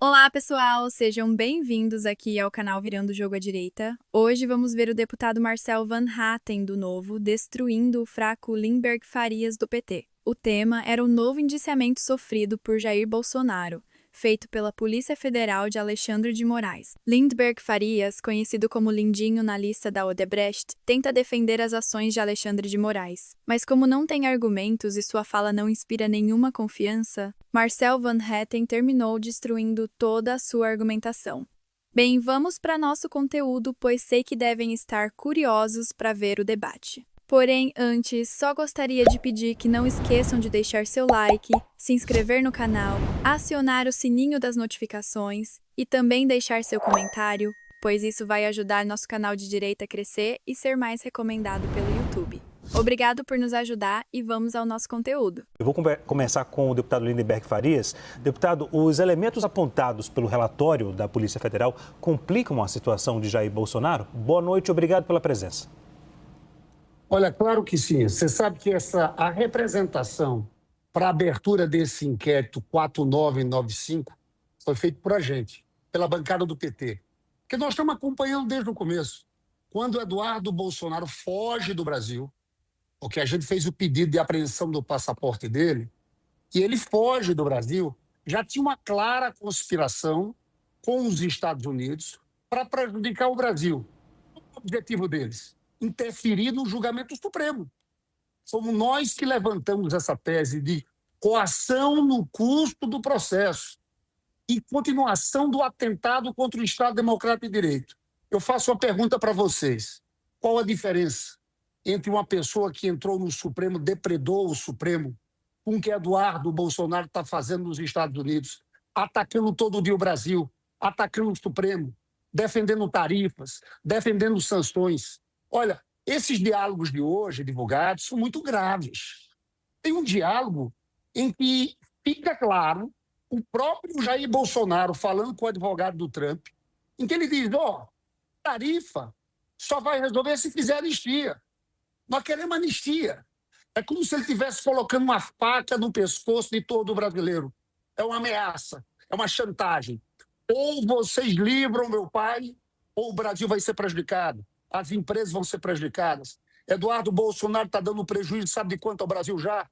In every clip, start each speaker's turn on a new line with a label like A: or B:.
A: Olá, pessoal! Sejam bem-vindos aqui ao canal Virando o Jogo à Direita. Hoje vamos ver o deputado Marcel Van Hatten, do Novo, destruindo o fraco Lindbergh Farias, do PT. O tema era o novo indiciamento sofrido por Jair Bolsonaro, feito pela Polícia Federal de Alexandre de Moraes. Lindbergh Farias, conhecido como Lindinho na lista da Odebrecht, tenta defender as ações de Alexandre de Moraes. Mas como não tem argumentos e sua fala não inspira nenhuma confiança, Marcel Van Hatten terminou destruindo toda a sua argumentação. Bem, vamos para nosso conteúdo, pois sei que devem estar curiosos para ver o debate. Porém, antes, só gostaria de pedir que não esqueçam de deixar seu like, se inscrever no canal, acionar o sininho das notificações e também deixar seu comentário, pois isso vai ajudar nosso canal de direita a crescer e ser mais recomendado pelo YouTube. Obrigado por nos ajudar e vamos ao nosso conteúdo.
B: Eu vou começar com o deputado Lindbergh Farias. Deputado, os elementos apontados pelo relatório da Polícia Federal complicam a situação de Jair Bolsonaro? Boa noite, obrigado pela presença.
C: Olha, claro que sim. Você sabe que a representação para a abertura desse inquérito 4995 foi feita por a gente, pela bancada do PT. Porque nós estamos acompanhando desde o começo. Quando Eduardo Bolsonaro foge do Brasil, porque a gente fez o pedido de apreensão do passaporte dele, e ele foge do Brasil, já tinha uma clara conspiração com os Estados Unidos para prejudicar o Brasil. O objetivo deles? Interferir no julgamento supremo. Somos nós que levantamos essa tese de coação no custo do processo e continuação do atentado contra o Estado Democrático de Direito. Eu faço uma pergunta para vocês. Qual a diferença entre uma pessoa que entrou no Supremo, depredou o Supremo, com o que Eduardo Bolsonaro está fazendo nos Estados Unidos, atacando todo dia o Brasil, atacando o Supremo, defendendo tarifas, defendendo sanções? Olha, esses diálogos de hoje, divulgados, são muito graves. Tem um diálogo em que fica claro o próprio Jair Bolsonaro falando com o advogado do Trump, em que ele diz, tarifa só vai resolver se fizer anistia. Nós queremos anistia. É como se ele estivesse colocando uma faca no pescoço de todo brasileiro. É uma ameaça, é uma chantagem. Ou vocês livram meu pai, ou o Brasil vai ser prejudicado. As empresas vão ser prejudicadas. Eduardo Bolsonaro está dando prejuízo, sabe de quanto ao Brasil já?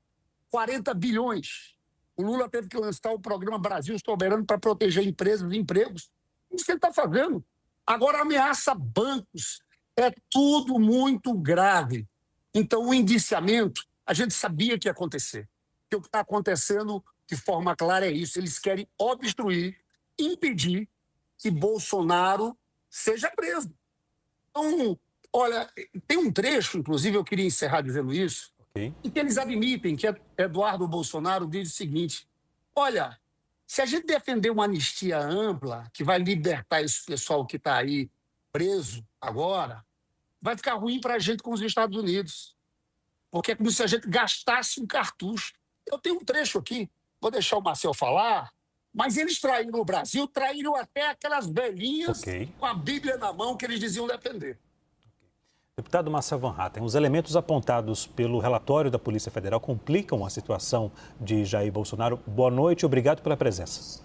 C: 40 bilhões. O Lula teve que lançar o programa Brasil Soberano para proteger empresas e empregos. Isso que ele está fazendo. Agora ameaça bancos. É tudo muito grave. Então, o indiciamento, a gente sabia que ia acontecer. E o que está acontecendo de forma clara é isso. Eles querem obstruir, impedir que Bolsonaro seja preso. Então, olha, tem um trecho, inclusive eu queria encerrar dizendo isso, em que eles admitem que Eduardo Bolsonaro diz o seguinte, olha, se a gente defender uma anistia ampla, que vai libertar esse pessoal que está aí preso agora, vai ficar ruim para a gente com os Estados Unidos, porque é como se a gente gastasse um cartucho. Eu tenho um trecho aqui, vou deixar o Marcel falar, mas eles traíram o Brasil, traíram até aquelas velhinhas com a Bíblia na mão que eles diziam defender.
B: Deputado Marcel Van Hatten, os elementos apontados pelo relatório da Polícia Federal complicam a situação de Jair Bolsonaro. Boa noite e obrigado pela presença.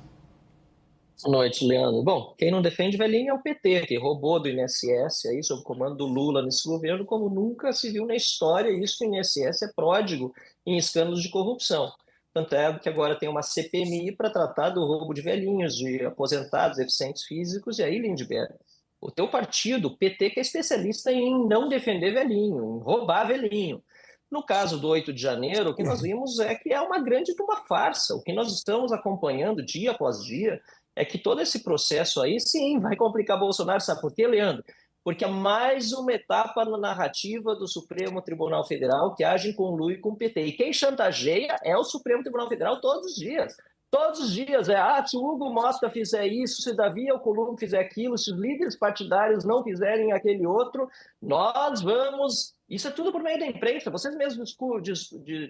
D: Boa noite, Leandro. Bom, quem não defende velhinho é o PT, que roubou do INSS, aí, sob o comando do Lula nesse governo, como nunca se viu na história, e isso que o INSS é pródigo em escândalos de corrupção. Tanto é que agora tem uma CPMI para tratar do roubo de velhinhos, de aposentados, deficientes físicos, e aí, Lindbergh, o teu partido, o PT, que é especialista em não defender velhinho, em roubar velhinho. No caso do 8 de janeiro, o que nós vimos é que é uma grande de uma farsa. O que nós estamos acompanhando dia após dia é que todo esse processo aí, sim, vai complicar Bolsonaro. Sabe por quê, Leandro? Porque é mais uma etapa na narrativa do Supremo Tribunal Federal que age em conluio com o PT. E quem chantageia é o Supremo Tribunal Federal todos os dias. Todos os dias se o Hugo Mosca fizer isso, se Davi Alcolumbre fizer aquilo, se os líderes partidários não fizerem aquele outro, nós vamos... Isso é tudo por meio da imprensa, vocês mesmos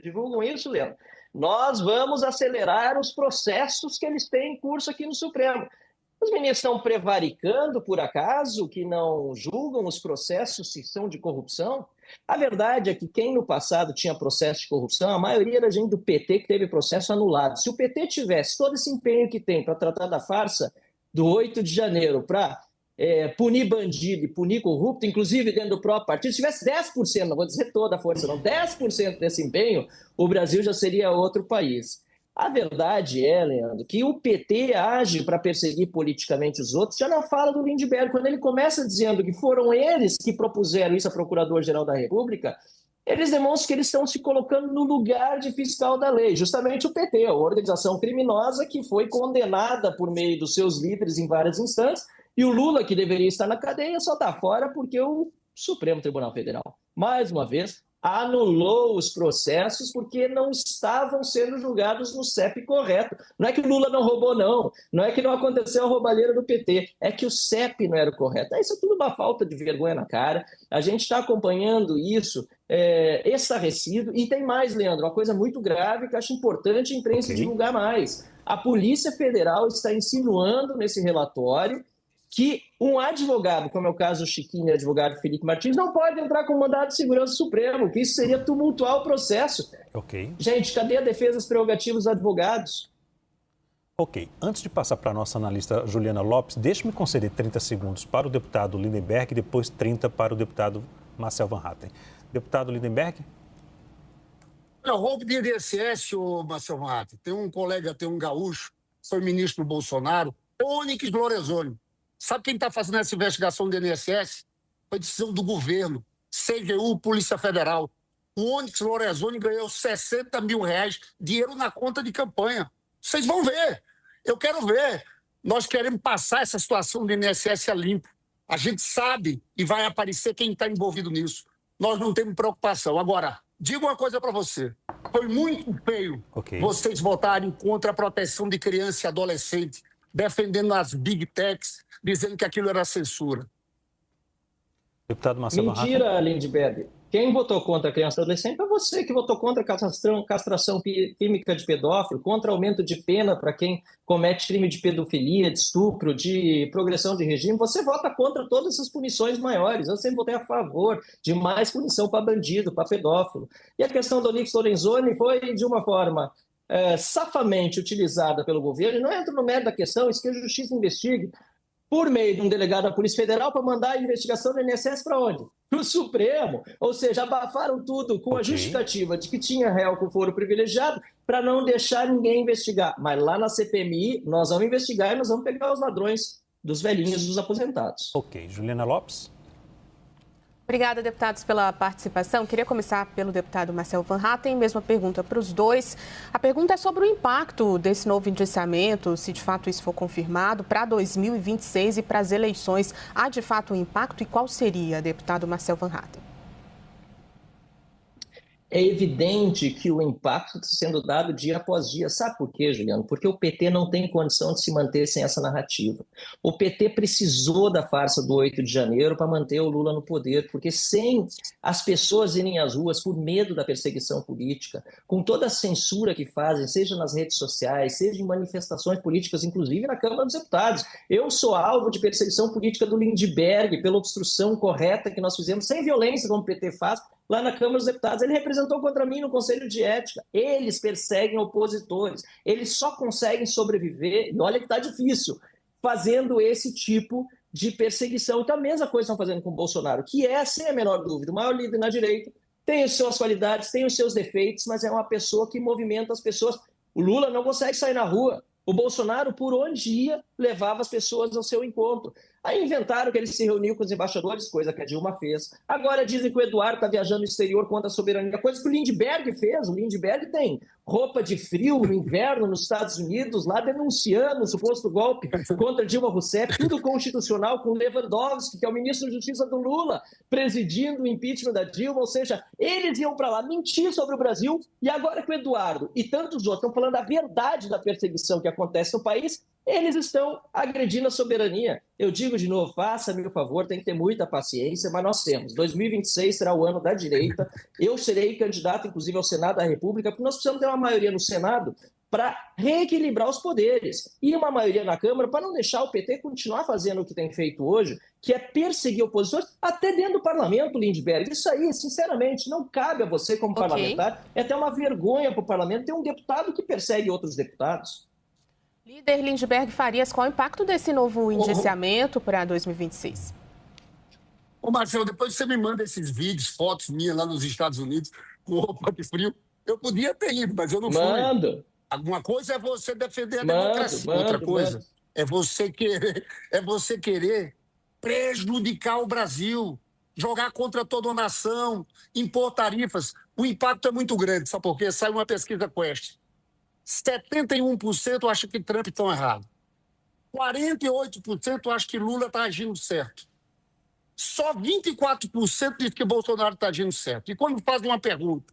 D: divulgam isso, Leandro. Nós vamos acelerar os processos que eles têm em curso aqui no Supremo. Os ministros estão prevaricando, por acaso, que não julgam os processos se são de corrupção? A verdade é que quem no passado tinha processo de corrupção, a maioria era gente do PT que teve processo anulado. Se o PT tivesse todo esse empenho que tem para tratar da farsa do 8 de janeiro, para punir bandido e punir corrupto, inclusive dentro do próprio partido, se tivesse 10%, não vou dizer toda a força, não, 10% desse empenho, o Brasil já seria outro país. A verdade é, Leandro, que o PT age para perseguir politicamente os outros, já na fala do Lindbergh, quando ele começa dizendo que foram eles que propuseram isso a Procurador-Geral da República, eles demonstram que eles estão se colocando no lugar de fiscal da lei, justamente o PT, a organização criminosa que foi condenada por meio dos seus líderes em várias instâncias, e o Lula, que deveria estar na cadeia, só está fora porque o Supremo Tribunal Federal, mais uma vez, anulou os processos porque não estavam sendo julgados no CEP correto. Não é que o Lula não roubou, não. Não é que não aconteceu a roubalheira do PT. É que o CEP não era o correto. Isso é tudo uma falta de vergonha na cara. A gente está acompanhando isso estarrecido. E tem mais, Leandro, uma coisa muito grave que eu acho importante a imprensa divulgar mais. A Polícia Federal está insinuando nesse relatório que um advogado, como é o caso do Chiquinho, advogado Felipe Martins, não pode entrar com mandado de segurança supremo, que isso seria tumultuar o processo. Gente, cadê a defesa das prerrogativas dos advogados?
B: Ok. Antes de passar para a nossa analista Juliana Lopes, deixe-me conceder 30 segundos para o deputado Lindenberg e depois 30 para o deputado Marcel Van Hatten. Deputado Lindenberg?
C: Não, roubo de INSS, Marcel Van Hatten. Tem um colega, tem um gaúcho, foi ministro do Bolsonaro, Onyx Lorenzoni. Sabe quem está fazendo essa investigação do INSS? Foi decisão do governo, CGU, Polícia Federal. O Onyx Lorenzoni ganhou R$60 mil, dinheiro na conta de campanha. Vocês vão ver. Eu quero ver. Nós queremos passar essa situação do INSS a limpo. A gente sabe e vai aparecer quem está envolvido nisso. Nós não temos preocupação. Agora, digo uma coisa para você. Foi muito feio vocês votarem contra a proteção de criança e adolescente, defendendo as big techs, dizendo que aquilo era censura.
B: Deputado Marcelo
D: Mentira, Lindbergh. Quem votou contra a criança e adolescente foi você que votou contra a castração química de pedófilo, contra aumento de pena para quem comete crime de pedofilia, de estupro, de progressão de regime. Você vota contra todas essas punições maiores. Eu sempre votei a favor de mais punição para bandido, para pedófilo. E a questão do Onyx Lorenzoni foi de uma forma safamente utilizada pelo governo. E não entra no mérito da questão, isso que a Justiça investigue, por meio de um delegado da Polícia Federal para mandar a investigação do INSS para onde? Para o Supremo. Ou seja, abafaram tudo com a justificativa de que tinha réu com foro privilegiado para não deixar ninguém investigar. Mas lá na CPMI, nós vamos investigar e nós vamos pegar os ladrões dos velhinhos dos aposentados.
B: Ok. Juliana Lopes?
E: Obrigada, deputados, pela participação. Queria começar pelo deputado Marcel Van Hatten. Mesma pergunta para os dois. A pergunta é sobre o impacto desse novo indiciamento, se de fato isso for confirmado, para 2026 e para as eleições. Há de fato um impacto e qual seria, deputado Marcel Van Hatten?
D: É evidente que o impacto está sendo dado dia após dia. Sabe por quê, Juliano? Porque o PT não tem condição de se manter sem essa narrativa. O PT precisou da farsa do 8 de janeiro para manter o Lula no poder, porque sem as pessoas irem às ruas por medo da perseguição política, com toda a censura que fazem, seja nas redes sociais, seja em manifestações políticas, inclusive na Câmara dos Deputados. Eu sou alvo de perseguição política do Lindbergh pela obstrução correta que nós fizemos, sem violência, como o PT faz, lá na Câmara dos Deputados. Ele representou contra mim no Conselho de Ética. Eles perseguem opositores. Eles só conseguem sobreviver, e olha que está difícil, fazendo esse tipo de perseguição. Então a mesma coisa estão fazendo com o Bolsonaro, que é, sem a menor dúvida, o maior líder na direita, tem as suas qualidades, tem os seus defeitos, mas é uma pessoa que movimenta as pessoas. O Lula não consegue sair na rua. O Bolsonaro, por onde ia, levava as pessoas ao seu encontro. Aí inventaram que ele se reuniu com os embaixadores, coisa que a Dilma fez. Agora dizem que o Eduardo está viajando no exterior contra a soberania, coisa que o Lindbergh fez. O Lindbergh tem roupa de frio no inverno nos Estados Unidos, lá denunciando o suposto golpe contra Dilma Rousseff, tudo constitucional, com Lewandowski, que é o ministro da Justiça do Lula, presidindo o impeachment da Dilma. Ou seja, eles iam para lá mentir sobre o Brasil, e agora que o Eduardo e tantos outros estão falando a verdade da perseguição que acontece no país, eles estão agredindo a soberania. Eu digo de novo, faça-me o favor, tem que ter muita paciência, mas nós temos. 2026 será o ano da direita. Eu serei candidato, inclusive, ao Senado da República, porque nós precisamos ter uma maioria no Senado para reequilibrar os poderes. E uma maioria na Câmara para não deixar o PT continuar fazendo o que tem feito hoje, que é perseguir opositores até dentro do parlamento, Lindbergh. Isso aí, sinceramente, não cabe a você como parlamentar. É até uma vergonha para o parlamento ter um deputado que persegue outros deputados.
E: Líder Lindbergh Farias, qual o impacto desse novo indiciamento para 2026?
C: Ô, Marcelo, depois você me manda esses vídeos, fotos minhas lá nos Estados Unidos, com roupa de frio. Eu podia ter ido, mas eu não fui.
D: Mando.
C: Alguma coisa é você defender a democracia. Outra coisa é você querer prejudicar o Brasil, jogar contra toda a nação, impor tarifas. O impacto é muito grande, sabe por quê? Sai uma pesquisa Quest. 71% acham que Trump está errado. 48% acham que Lula está agindo certo. Só 24% diz que Bolsonaro está agindo certo. E quando faz uma pergunta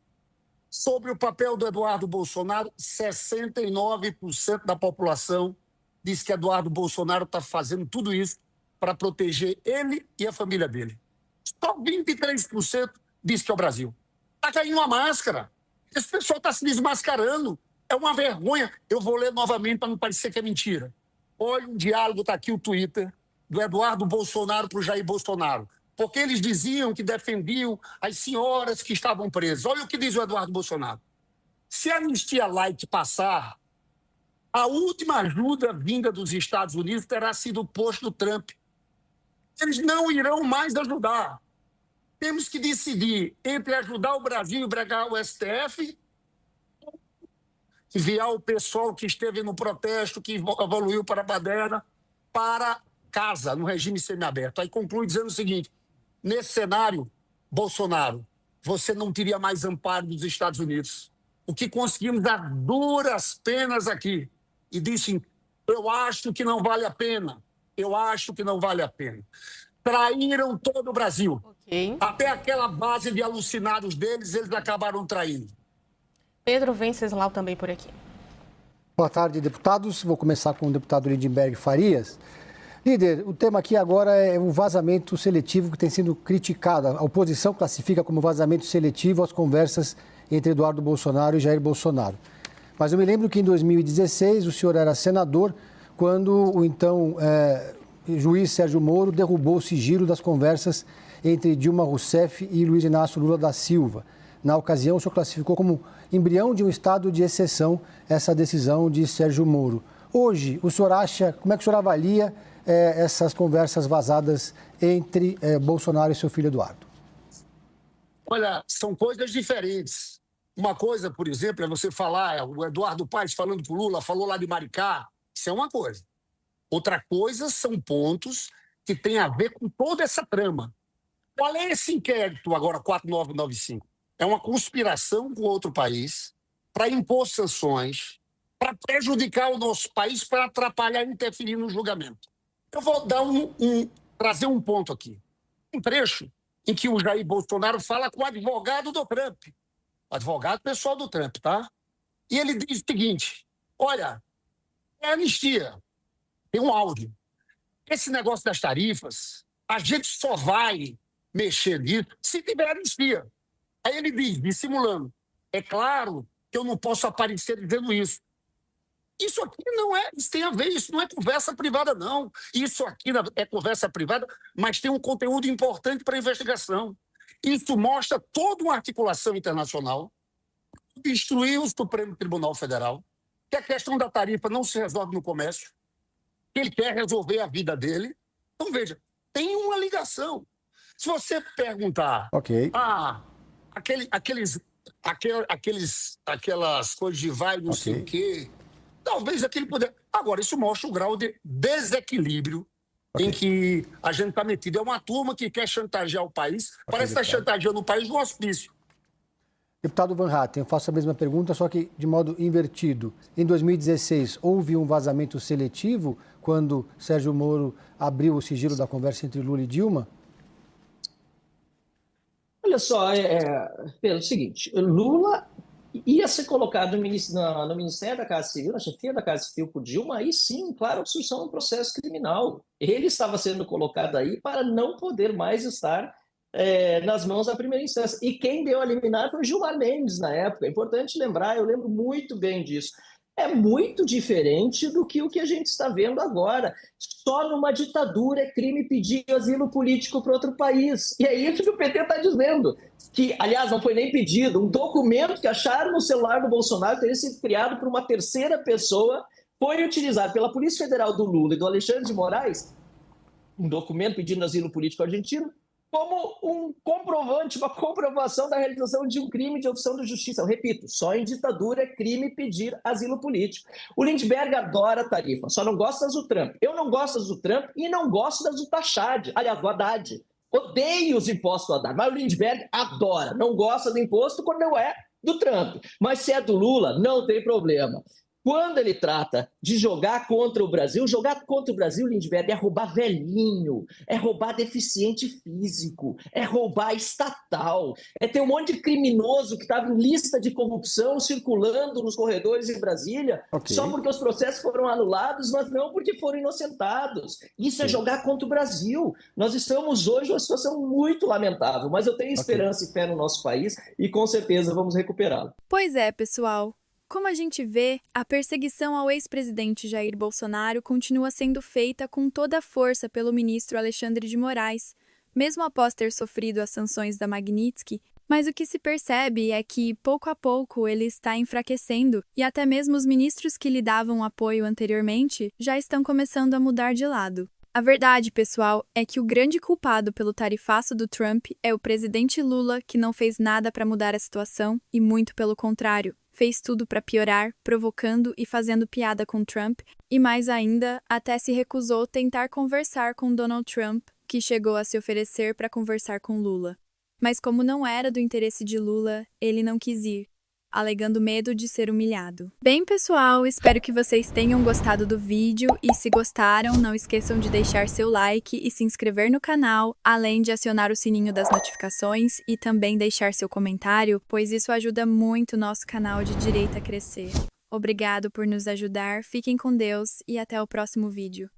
C: sobre o papel do Eduardo Bolsonaro, 69% da população diz que Eduardo Bolsonaro está fazendo tudo isso para proteger ele e a família dele. Só 23% diz que é o Brasil. Está caindo uma máscara. Esse pessoal está se desmascarando. É uma vergonha. Eu vou ler novamente para não parecer que é mentira. Olha o diálogo, está aqui o Twitter, do Eduardo Bolsonaro para o Jair Bolsonaro. Porque eles diziam que defendiam as senhoras que estavam presas. Olha o que diz o Eduardo Bolsonaro. Se a anistia light passar, a última ajuda vinda dos Estados Unidos terá sido posto do Trump. Eles não irão mais ajudar. Temos que decidir entre ajudar o Brasil e bregar o STF, enviar o pessoal que esteve no protesto, que evoluiu para a baderna, para casa, no regime semiaberto. Aí conclui dizendo o seguinte: nesse cenário, Bolsonaro, você não teria mais amparo dos Estados Unidos. O que conseguimos a duras penas aqui. E disse: eu acho que não vale a pena. Eu acho que não vale a pena. Traíram todo o Brasil.
E: Okay.
C: Até aquela base de alucinados deles, eles acabaram traindo.
E: Pedro Venceslau também por aqui.
F: Boa tarde, deputados. Vou começar com o deputado Lindbergh Farias. Líder, o tema aqui agora é o vazamento seletivo que tem sido criticado. A oposição classifica como vazamento seletivo as conversas entre Eduardo Bolsonaro e Jair Bolsonaro. Mas eu me lembro que em 2016 o senhor era senador quando o então juiz Sérgio Moro derrubou o sigilo das conversas entre Dilma Rousseff e Luiz Inácio Lula da Silva. Na ocasião, o senhor classificou como embrião de um estado de exceção essa decisão de Sérgio Moro. Hoje, o senhor acha, como é que o senhor avalia essas conversas vazadas entre Bolsonaro e seu filho Eduardo?
C: Olha, são coisas diferentes. Uma coisa, por exemplo, é você falar, o Eduardo Paes falando com o Lula, falou lá de Maricá, isso é uma coisa. Outra coisa são pontos que têm a ver com toda essa trama. Qual é esse inquérito agora, 4995? É uma conspiração com outro país para impor sanções, para prejudicar o nosso país, para atrapalhar e interferir no julgamento. Eu vou dar trazer um ponto aqui. Um trecho em que o Jair Bolsonaro fala com o advogado do Trump. O advogado pessoal do Trump, tá? E ele diz o seguinte: olha, é anistia. Tem um áudio. Esse negócio das tarifas, a gente só vai mexer nisso se tiver anistia. Aí ele diz, dissimulando: é claro que eu não posso aparecer dizendo isso. Isso aqui não é, isso tem a ver, isso não é conversa privada, não. Isso aqui é conversa privada, mas tem um conteúdo importante para a investigação. Isso mostra toda uma articulação internacional, instruir o Supremo Tribunal Federal, que a questão da tarifa não se resolve no comércio, que ele quer resolver a vida dele. Então, veja, tem uma ligação. Se você perguntar, aquelas coisas de vai, não sei o quê, talvez aquele poder. Agora, isso mostra o grau de desequilíbrio em que a gente está metido. É uma turma que quer chantagear o país, parece que está chantageando o país no hospício.
F: Deputado Van Hatten, eu faço a mesma pergunta, só que de modo invertido. Em 2016, houve um vazamento seletivo quando Sérgio Moro abriu o sigilo da conversa entre Lula e Dilma?
D: Olha só, Pedro, é o seguinte, Lula ia ser colocado no Ministério da Casa Civil, na chefia da Casa Civil por Dilma, aí sim, claro, obstrução do processo criminal. Ele estava sendo colocado aí para não poder mais estar nas mãos da primeira instância. E quem deu a liminar foi Gilmar Mendes na época. É importante lembrar, eu lembro muito bem disso. é muito diferente do que o que a gente está vendo agora. Só numa ditadura é crime pedir asilo político para outro país. E é isso que o PT está dizendo. Que, aliás, não foi nem pedido. Um documento que acharam no celular do Bolsonaro teria sido criado por uma terceira pessoa, foi utilizado pela Polícia Federal do Lula e do Alexandre de Moraes, um documento pedindo asilo político argentino, como um comprovante, uma comprovação da realização de um crime de obstrução da justiça. Eu repito, só em ditadura é crime pedir asilo político. O Lindbergh adora a tarifa, só não gosta das do Trump. Eu não gosto das do Trump e não gosto das do Tachad, aliás, do Haddad. Odeio os impostos do Haddad, mas o Lindbergh adora, não gosta do imposto quando não é do Trump. Mas se é do Lula, não tem problema. Quando ele trata de jogar contra o Brasil, Lindbergh, é roubar velhinho, é roubar deficiente físico, é roubar estatal, é ter um monte de criminoso que estava em lista de corrupção circulando nos corredores de Brasília, só porque os processos foram anulados, mas não porque foram inocentados. Isso é jogar contra o Brasil. Nós estamos hoje numa situação muito lamentável, mas eu tenho esperança e fé no nosso país e com certeza vamos recuperá-lo.
A: Pois é, pessoal. Como a gente vê, a perseguição ao ex-presidente Jair Bolsonaro continua sendo feita com toda a força pelo ministro Alexandre de Moraes, mesmo após ter sofrido as sanções da Magnitsky, mas o que se percebe é que, pouco a pouco, ele está enfraquecendo e até mesmo os ministros que lhe davam apoio anteriormente já estão começando a mudar de lado. A verdade, pessoal, é que o grande culpado pelo tarifaço do Trump é o presidente Lula, que não fez nada para mudar a situação e, muito pelo contrário, fez tudo para piorar, provocando e fazendo piada com Trump, e mais ainda, até se recusou tentar conversar com Donald Trump, que chegou a se oferecer para conversar com Lula. Mas como não era do interesse de Lula, ele não quis ir, alegando medo de ser humilhado. Bem, pessoal, espero que vocês tenham gostado do vídeo e se gostaram, não esqueçam de deixar seu like e se inscrever no canal, além de acionar o sininho das notificações e também deixar seu comentário, pois isso ajuda muito o nosso canal de direita a crescer. Obrigado por nos ajudar, fiquem com Deus e até o próximo vídeo.